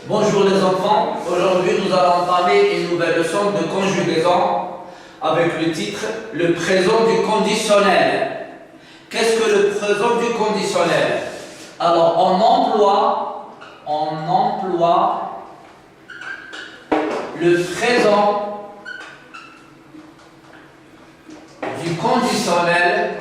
Bonjour les enfants, aujourd'hui nous allons entamer une nouvelle leçon de conjugaison avec le titre « Le présent du conditionnel ». Qu'est-ce que le présent du conditionnel? Alors on emploie le présent du conditionnel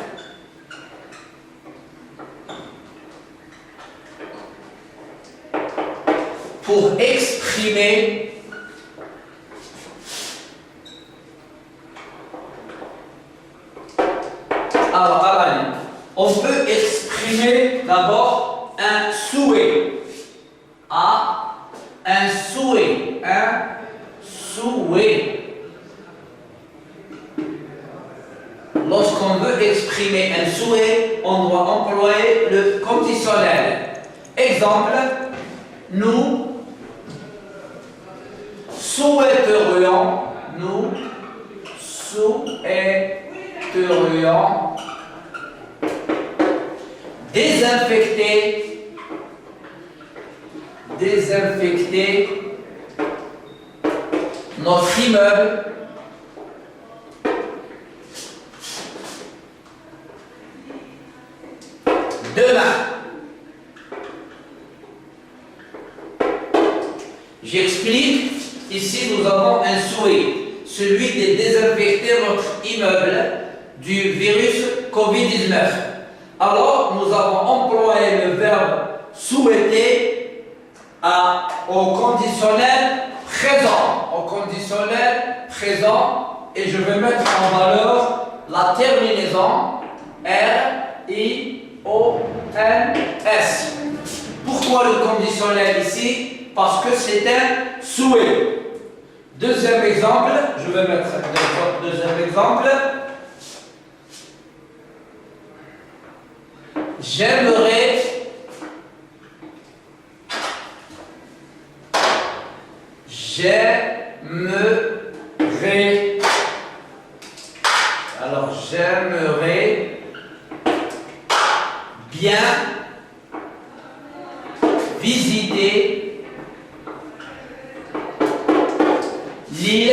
pour exprimer on peut exprimer d'abord un souhait. Un souhait. Lorsqu'on veut exprimer un souhait, on doit employer le conditionnel. Exemple, nous souhaiterions désinfecter notre immeuble demain. J'explique, ici nous avons un souhait, celui de désinfecter notre immeuble du virus Covid-19. Alors nous avons employé le verbe souhaiter au conditionnel présent, et je vais mettre en valeur la terminaison R-I-O-N-S. Pourquoi le conditionnel ici? Parce que c'est un souhait. Deuxième exemple, je vais mettre le deuxième exemple. J'aimerais bien visiter l'île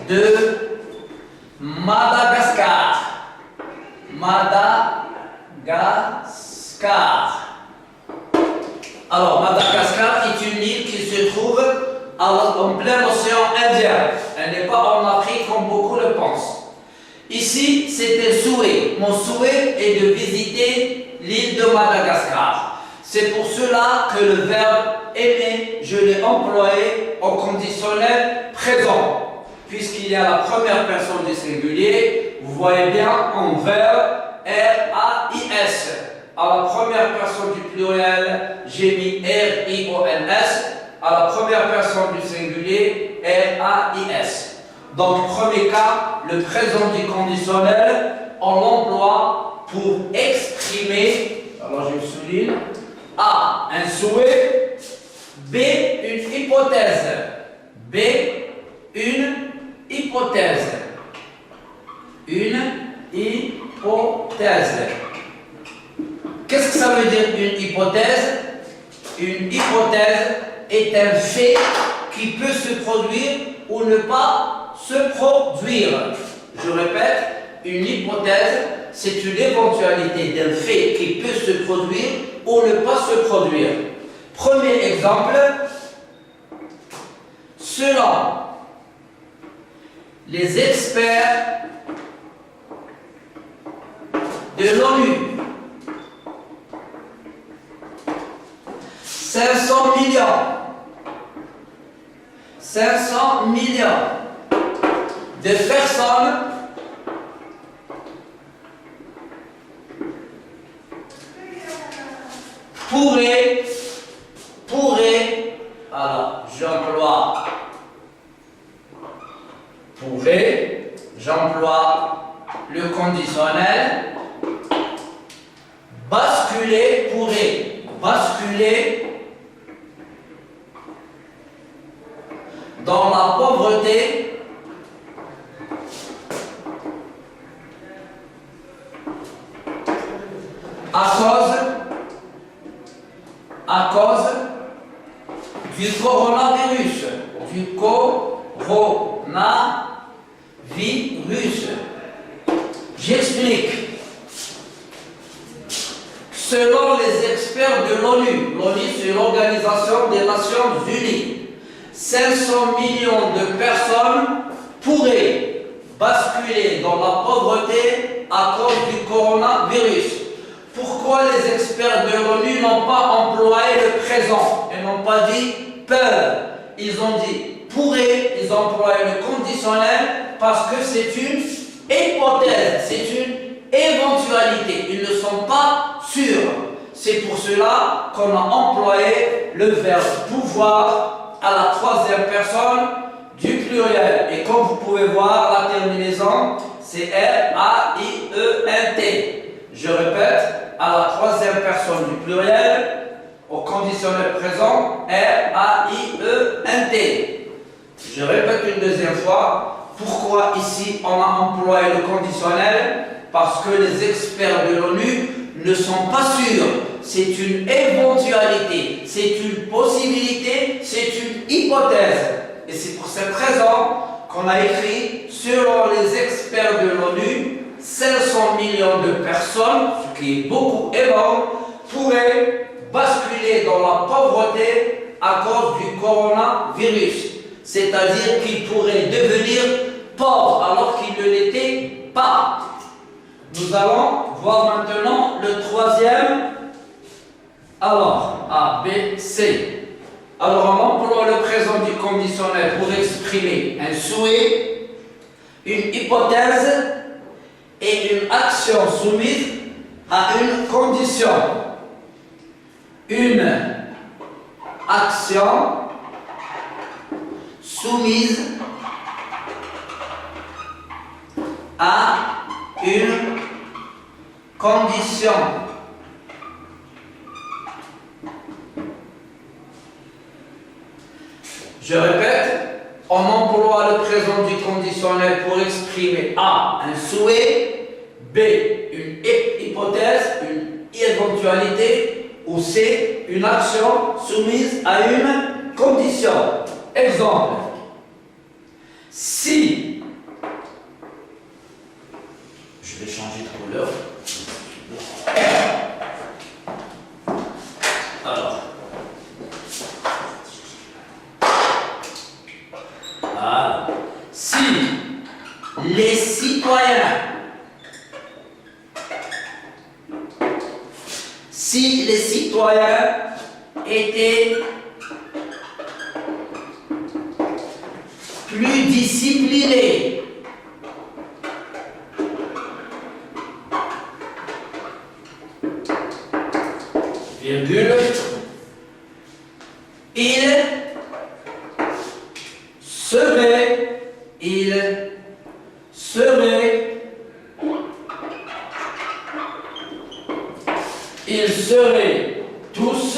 de Madagascar. Alors, Madagascar est une île qui se trouve en plein océan Indien. Elle n'est pas en Afrique comme beaucoup le pensent. Ici, c'est un souhait. Mon souhait est de visiter l'île de Madagascar. C'est pour cela que le verbe aimer, je l'ai employé au conditionnel présent. Puisqu'il y a la première personne du singulier, vous voyez bien en verbe R-A-I-S. À la première personne du pluriel, j'ai mis R-I-O-N-S. À la première personne du singulier, R-A-I-S. Donc, premier cas, le présent du conditionnel, on l'emploie pour exprimer, alors je souligne, A, un souhait, B, une hypothèse. B, une hypothèse. Une hypothèse. Qu'est-ce que ça veut dire une hypothèse? Une hypothèse est un fait qui peut se produire ou ne pas se produire. Je répète, une hypothèse, c'est une éventualité d'un fait qui peut se produire ou ne pas se produire. Premier exemple, selon les experts de l'ONU, 500 millions de personnes pourraient, alors j'emploie le conditionnel, pourrait basculer dans la pauvreté à à cause du coronavirus. Du coronavirus. J'explique. Selon les experts de l'ONU, l'ONU c'est l'Organisation des Nations Unies, 500 millions de personnes pourraient basculer dans la pauvreté à cause du coronavirus. Pourquoi les experts de l'ONU n'ont pas employé le présent et n'ont pas dit peuvent? Ils ont dit pourraient, ils ont employé le conditionnel parce que c'est une hypothèse, c'est une éventualité. Ils ne sont pas sûrs. C'est pour cela qu'on a employé le verbe pouvoir à la troisième personne du pluriel. Et comme vous pouvez voir, la terminaison, c'est R-A-I-E-N-T. Je répète, à la troisième personne du pluriel, au conditionnel présent, R-A-I-E-N-T. Je répète une deuxième fois. Pourquoi ici on a employé le conditionnel? Parce que les experts de l'ONU ne sont pas sûrs. C'est une éventualité, c'est une possibilité, c'est une hypothèse. Et c'est pour cette raison qu'on a écrit, selon les experts de l'ONU, 500 millions de personnes, ce qui est beaucoup énorme, pourraient basculer dans la pauvreté à cause du coronavirus. C'est-à-dire qu'ils pourraient devenir pauvres alors qu'ils ne l'étaient pas. Nous allons voir maintenant le troisième. Alors, A, B, C. Alors, on emploie le présent du conditionnel pour exprimer un souhait, une hypothèse et une action soumise à une condition. Une action soumise à une condition. Je répète, on emploie le présent du conditionnel pour exprimer A, un souhait, B, une hypothèse, une éventualité, ou C, une action soumise à une condition. Exemple, si, je vais changer de couleur. Alors, voilà. Si les citoyens étaient plus disciplinés, virgule, il seraient tous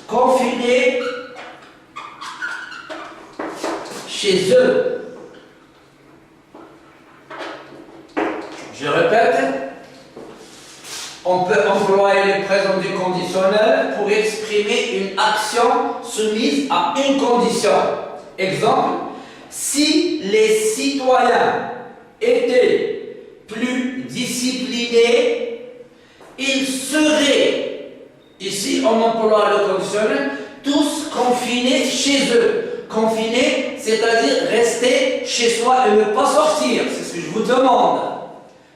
confinés chez eux. Je répète, on peut employer le présent du conditionnel pour exprimer une action soumise à une condition. Exemple, si les citoyens étaient plus disciplinés, ils seraient, ici on emploie le conditionnel, tous confinés chez eux. Confinés, c'est-à-dire rester chez soi et ne pas sortir. C'est ce que je vous demande.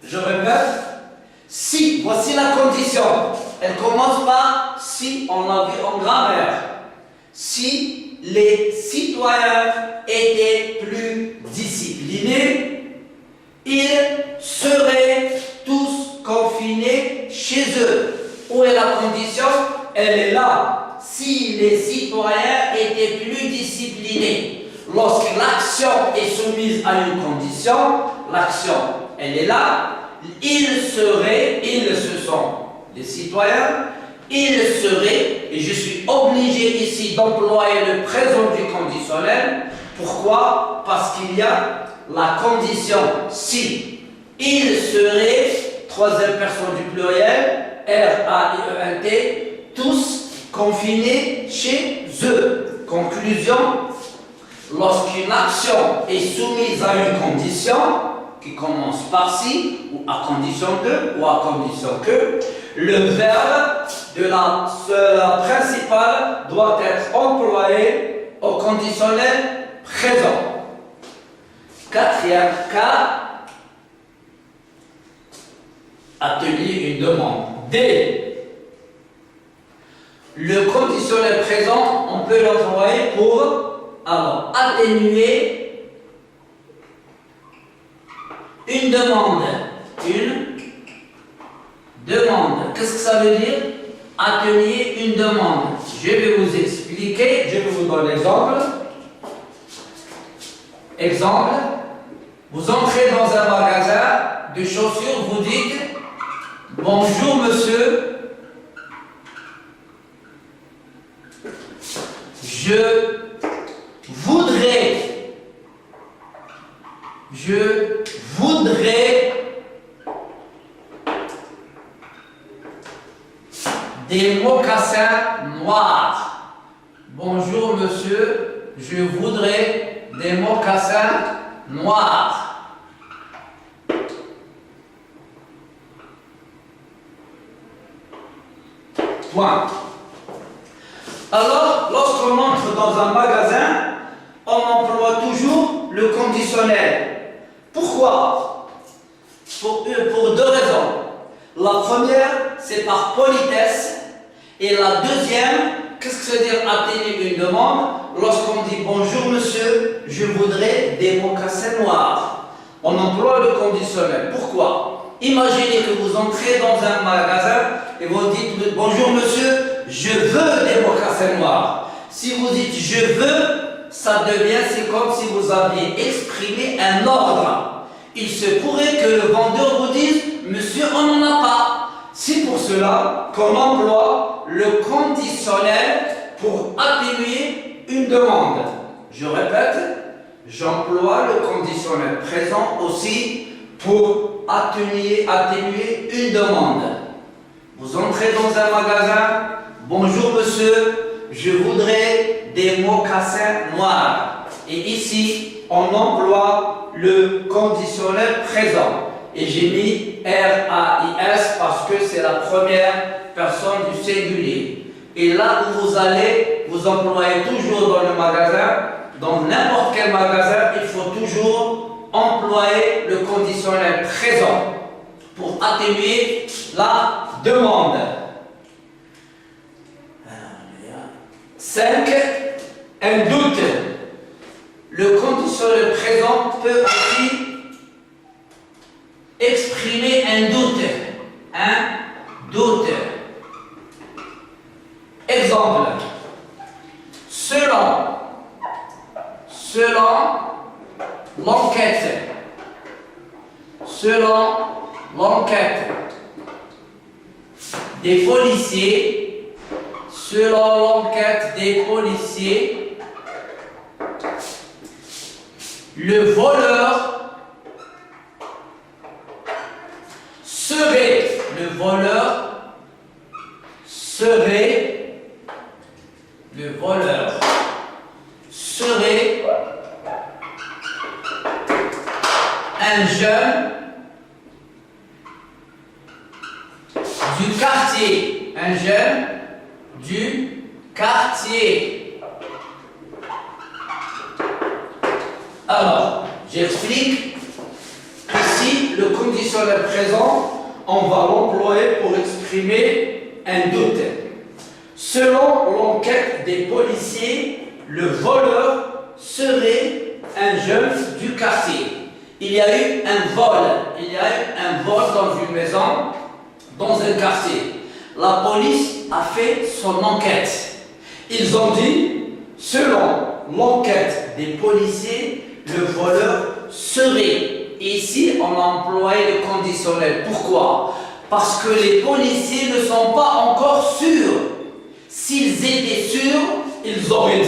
Je répète, si, voici la condition. Elle commence par si, on l'a vu en grammaire. Si les citoyens étaient plus disciplinés, ils seraient tous confinés chez eux. Où est la condition? Elle est là. Si les citoyens étaient plus disciplinés, lorsque l'action est soumise à une condition, l'action, elle est là, ils se sont les citoyens, ils seraient, et je suis obligé ici d'employer le présent du conditionnel. Pourquoi? Parce qu'il y a la condition si. Ils seraient, troisième personne du pluriel, R-A-I-E-N-T, tous confinés chez eux. Conclusion, lorsqu'une action est soumise à une condition, qui commence par si, ou à condition de, ou à condition que, le verbe de la principale doit être employé au conditionnel présent. Quatrième cas, atelier, une demande. D. Le conditionnel présent, on peut l'employer pour atténuer une demande. Une demande. Qu'est-ce que ça veut dire? Atténuer une demande. Je vais vous expliquer, je vais vous donner l'exemple. Exemple, vous entrez dans un magasin de chaussures, vous dites bonjour monsieur, je voudrais des mocassins noirs. Bonjour monsieur, je voudrais des mocassins noirs. Point. Alors, lorsqu'on entre dans un magasin, on emploie toujours le conditionnel. Pourquoi? Pour deux raisons. La première, c'est par politesse. Et la deuxième, qu'est-ce que ça veut dire atténuer une demande? Lorsqu'on dit bonjour monsieur, je voudrais des mocassins noirs. On emploie le conditionnel. Pourquoi? Imaginez que vous entrez dans un magasin et vous dites bonjour monsieur, je veux des mocassins noirs. Si vous dites je veux, ça devient, c'est comme si vous aviez exprimé un ordre. Il se pourrait que le vendeur vous dise monsieur, on n'en a pas. C'est pour cela qu'on emploie le conditionnel pour atténuer une demande. Je répète, j'emploie le conditionnel présent aussi pour atténuer une demande. Vous entrez dans un magasin, bonjour monsieur, je voudrais des mocassins noirs. Et ici, on emploie le conditionnel présent. Et j'ai mis R-A-I-S parce que c'est la première personne du singulier. Et là où vous allez, vous employez toujours dans le magasin, dans n'importe quel magasin, il faut toujours employer le conditionnel présent pour atténuer la demande. 5. Un doute. Le conditionnel présent peut aussi exprimer un doute. Un doute. Exemple. Selon l'enquête. Selon l'enquête des policiers, selon l'enquête des policiers, le voleur serait un jeune du quartier, un jeune du quartier. Alors, j'explique. Ici, le conditionnel présent, on va l'employer pour exprimer un doute. Selon l'enquête des policiers, le voleur serait un jeune du quartier. Il y a eu un vol dans une maison, dans un quartier. La police a fait son enquête. Ils ont dit, selon l'enquête des policiers, le voleur serait. Ici, on a employé le conditionnel. Pourquoi? Parce que les policiers ne sont pas encore sûrs. S'ils étaient sûrs, ils auraient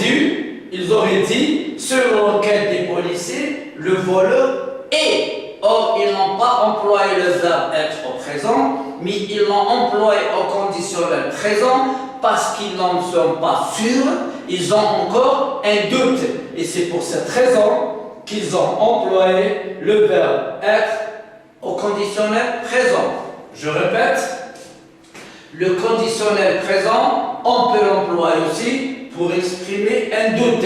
dit, selon l'enquête des policiers, le voleur est. Or, ils n'ont pas employé le verbe être au présent. mais ils l'ont employé au conditionnel présent parce qu'ils n'en sont pas sûrs, ils ont encore un doute. Et c'est pour cette raison qu'ils ont employé le verbe être au conditionnel présent. Je répète, le conditionnel présent, on peut l'employer aussi pour exprimer un doute.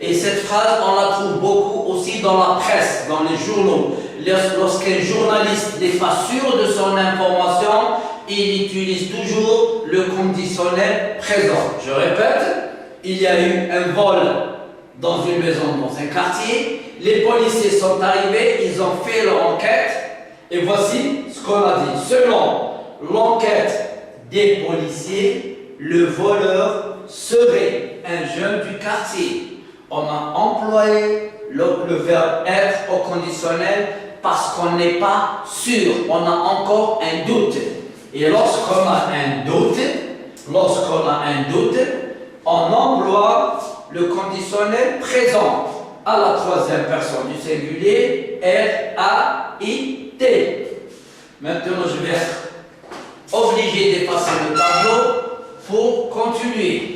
Et cette phrase, on la trouve beaucoup aussi dans la presse, dans les journaux. Lorsqu'un journaliste n'est pas sûr de son information, il utilise toujours le conditionnel présent. Je répète, il y a eu un vol dans une maison, dans un quartier. Les policiers sont arrivés, ils ont fait leur enquête. Et voici ce qu'on a dit. Selon l'enquête des policiers, le voleur serait un jeune du quartier. On a employé le verbe être au conditionnel parce qu'on n'est pas sûr, on a encore un doute. Et lorsqu'on a un doute, on emploie le conditionnel présent à la troisième personne du singulier, R-A-I-T. Maintenant, je vais être obligé d'effacer le tableau pour continuer.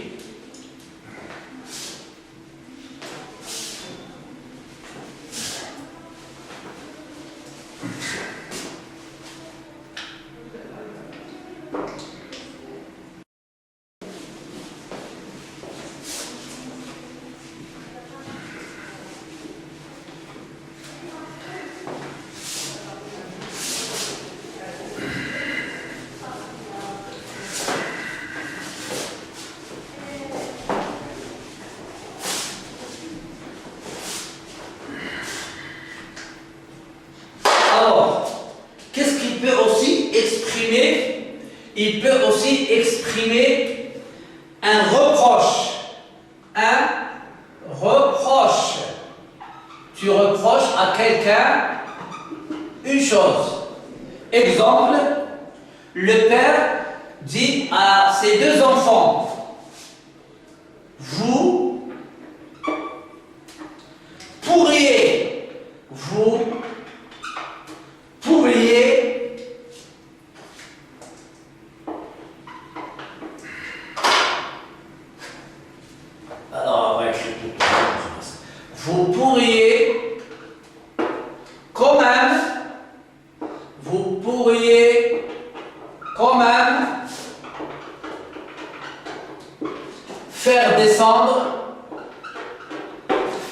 Il peut aussi exprimer un reproche. Un reproche. Tu reproches à quelqu'un une chose. Exemple, le père dit à ses deux enfants, vous pourriez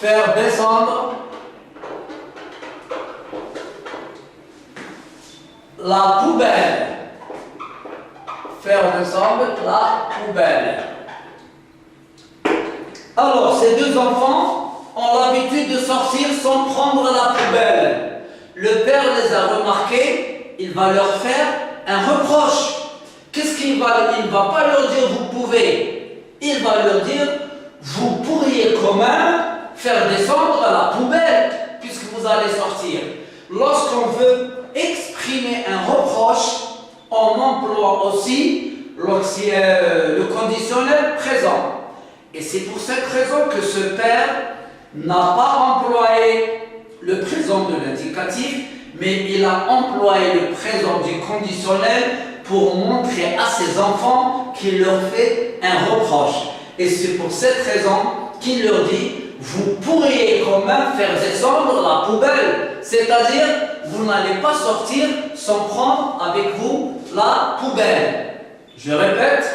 faire descendre la poubelle. Faire descendre la poubelle. Alors, ces deux enfants ont l'habitude de sortir sans prendre la poubelle. Le père les a remarqués, il va leur faire un reproche. Qu'est-ce qu'il va? Il ne va pas leur dire vous pouvez. Il va leur dire vous pourriez quand même faire descendre la poubelle puisque vous allez sortir. Lorsqu'on veut exprimer un reproche, on emploie aussi le conditionnel présent. Et c'est pour cette raison que ce père n'a pas employé le présent de l'indicatif, mais il a employé le présent du conditionnel pour montrer à ses enfants qu'il leur fait un reproche. Et c'est pour cette raison qu'il leur dit vous pourriez quand même faire descendre la poubelle, c'est-à-dire vous n'allez pas sortir sans prendre avec vous la poubelle. Je répète,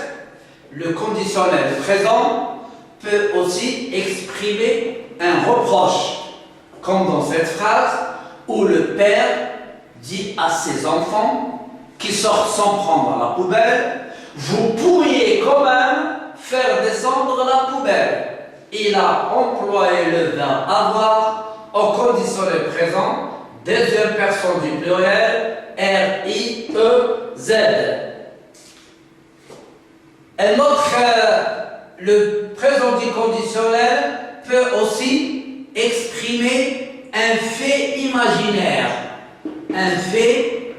le conditionnel présent peut aussi exprimer un reproche, comme dans cette phrase où le père dit à ses enfants qui sortent sans prendre la poubelle, vous pourriez quand même faire descendre la poubelle. Il a employé le verbe avoir au conditionnel présent, deuxième personne du pluriel, R-I-E-Z. Un autre, le présent du conditionnel peut aussi exprimer un fait imaginaire. Un fait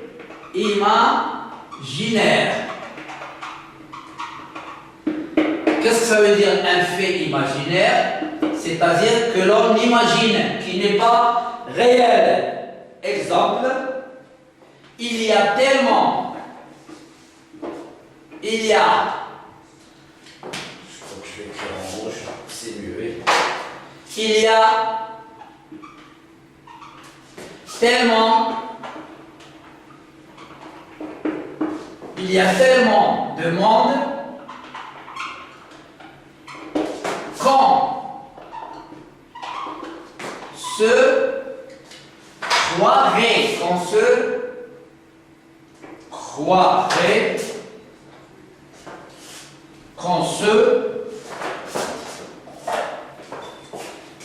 imaginaire. Qu'est-ce que ça veut dire un fait imaginaire? C'est-à-dire que l'on imagine, qui n'est pas réel. Exemple, il y a tellement Il y a. Je crois que je vais écrire en rouge, c'est mieux. Oui. Il y a tellement de monde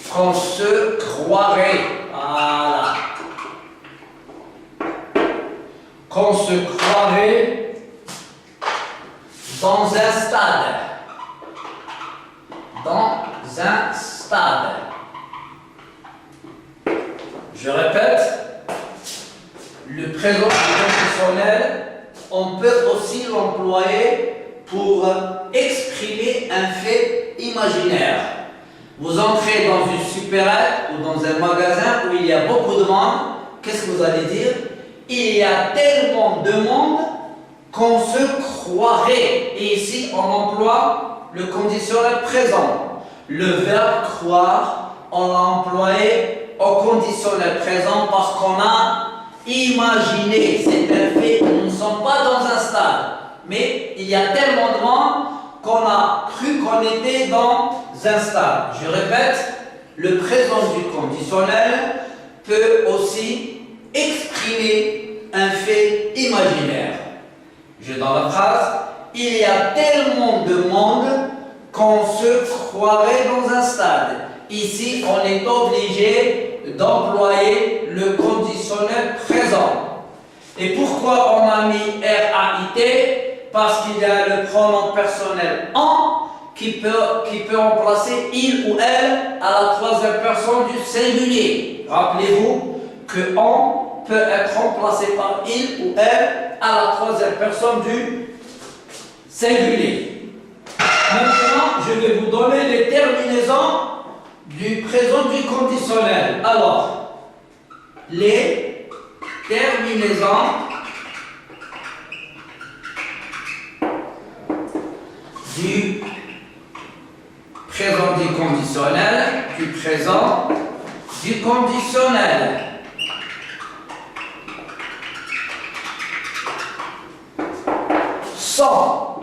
qu'on se croirait, voilà, qu'on se croirait dans un stade. Je répète, le présent conditionnel, on peut aussi l'employer pour exprimer un fait imaginaire. Vous entrez dans une supérette ou dans un magasin où il y a beaucoup de monde, qu'est-ce que vous allez dire? Il y a tellement de monde qu'on se croirait. Et ici, on emploie le conditionnel présent. Le verbe croire, on l'a employé au conditionnel présent parce qu'on a imaginé. C'est un fait, nous ne sommes pas dans un stade. Mais il y a tellement de monde qu'on a cru qu'on était dans un stade. Je répète, le présent du conditionnel peut aussi exprimer un fait imaginaire. Je donne la phrase, il y a tellement de monde qu'on se croirait dans un stade. Ici, on est obligé d'employer le conditionnel présent. Et pourquoi on a mis RAIT? Parce qu'il y a le pronom personnel en qui peut remplacer il ou elle à la troisième personne du singulier. Rappelez-vous que on peut être remplacé par il ou elle à la troisième personne du singulier. Maintenant, je vais vous donner les terminaisons du présent du conditionnel. Alors, les terminaisons du présent du conditionnel. Sont.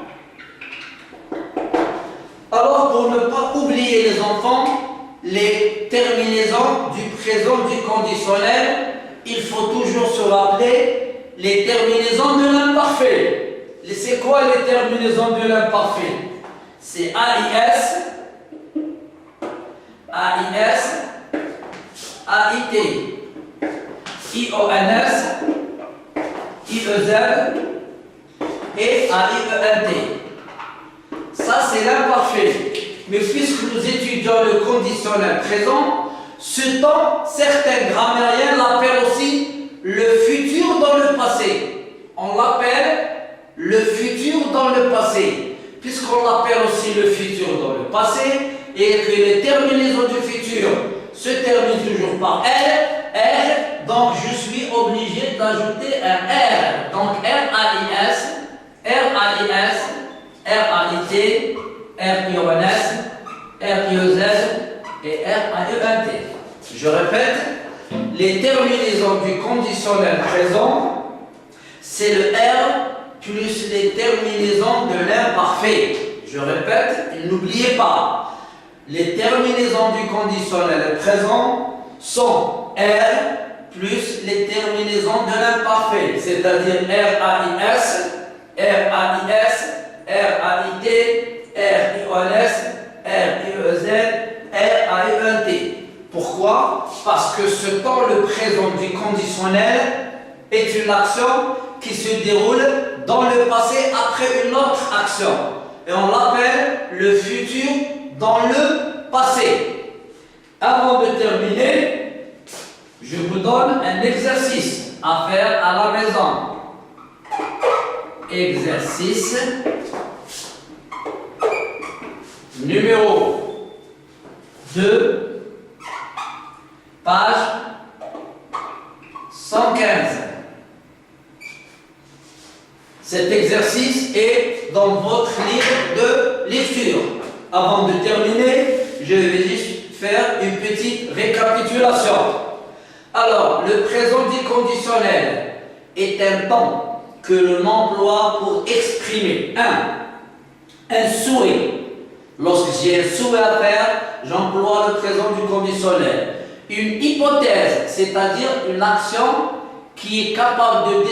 Alors, pour ne pas oublier les enfants, les terminaisons du présent du conditionnel, il faut toujours se rappeler les terminaisons de l'imparfait. C'est quoi les terminaisons de l'imparfait? C'est AIS, AIT, IONS, IEZ et AIENT. Ça, c'est l'imparfait. Mais puisque nous étudions le conditionnel présent, ce temps, certains grammairiens l'appellent aussi le futur dans le passé. On l'appelle le futur dans le passé, puisqu'on l'appelle aussi le futur dans le passé, et que les terminaisons du futur se terminent toujours par R, donc je suis obligé d'ajouter un R. Donc RAIS, RAIT, RIONS, RIEZ et RAENT. Je répète, les terminaisons du conditionnel présent, c'est le R plus les terminaisons de l'imparfait. Je répète, et n'oubliez pas, les terminaisons du conditionnel présent sont R plus les terminaisons de l'imparfait, c'est-à-dire RAIS, RAIT, RIONS, RIEZ, RAENT. Pourquoi? Parce que ce temps, le présent du conditionnel, est une action qui se déroule dans le passé après une autre action. Et on l'appelle le futur dans le passé. Avant de terminer, je vous donne un exercice à faire à la maison. Exercice numéro 2, page 115. Cet exercice est dans votre livre de lecture. Avant de terminer, je vais juste faire une petite récapitulation. Alors, le présent dit conditionnel est un temps que l'on emploie pour exprimer un souhait. Lorsque j'ai un souhait à faire, j'emploie le présent du conditionnel. Une hypothèse, c'est-à-dire une action qui est capable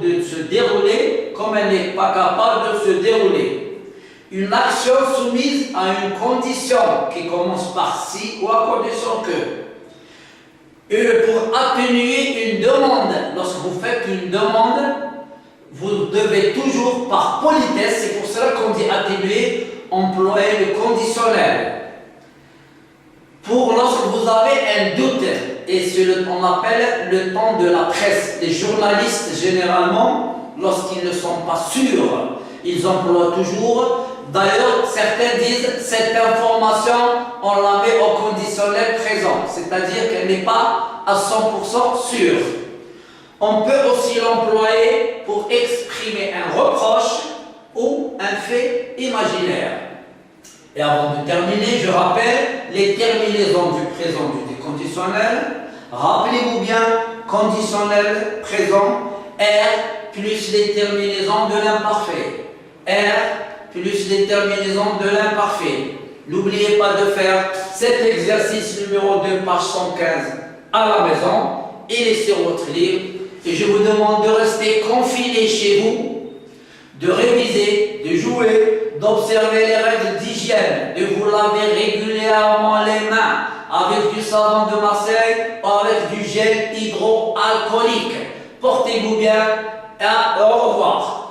de se dérouler comme elle n'est pas capable de se dérouler. Une action soumise à une condition qui commence par si ou à condition que. Et pour atténuer une demande, lorsque vous faites une demande, vous devez toujours, par politesse, c'est pour cela qu'on dit atténuer, employer le conditionnel. Pour lorsque vous avez un doute, et c'est on appelle le temps de la presse. Les journalistes, généralement, lorsqu'ils ne sont pas sûrs, ils emploient toujours. D'ailleurs, certains disent cette information, on la met au conditionnel présent, c'est-à-dire qu'elle n'est pas à 100% sûre. On peut aussi l'employer pour exprimer un reproche ou un fait imaginaire. Et avant de terminer, je rappelle les terminaisons du présent du conditionnel. Rappelez-vous bien, conditionnel présent, R plus les terminaisons de l'imparfait. R plus les terminaisons de l'imparfait. N'oubliez pas de faire cet exercice numéro 2, page 115 à la maison. Il est sur votre livre. Et je vous demande de rester confiné chez vous, de réviser, de jouer, d'observer les règles d'hygiène, de vous laver régulièrement les mains avec du savon de Marseille ou avec du gel hydroalcoolique. Portez-vous bien et au revoir.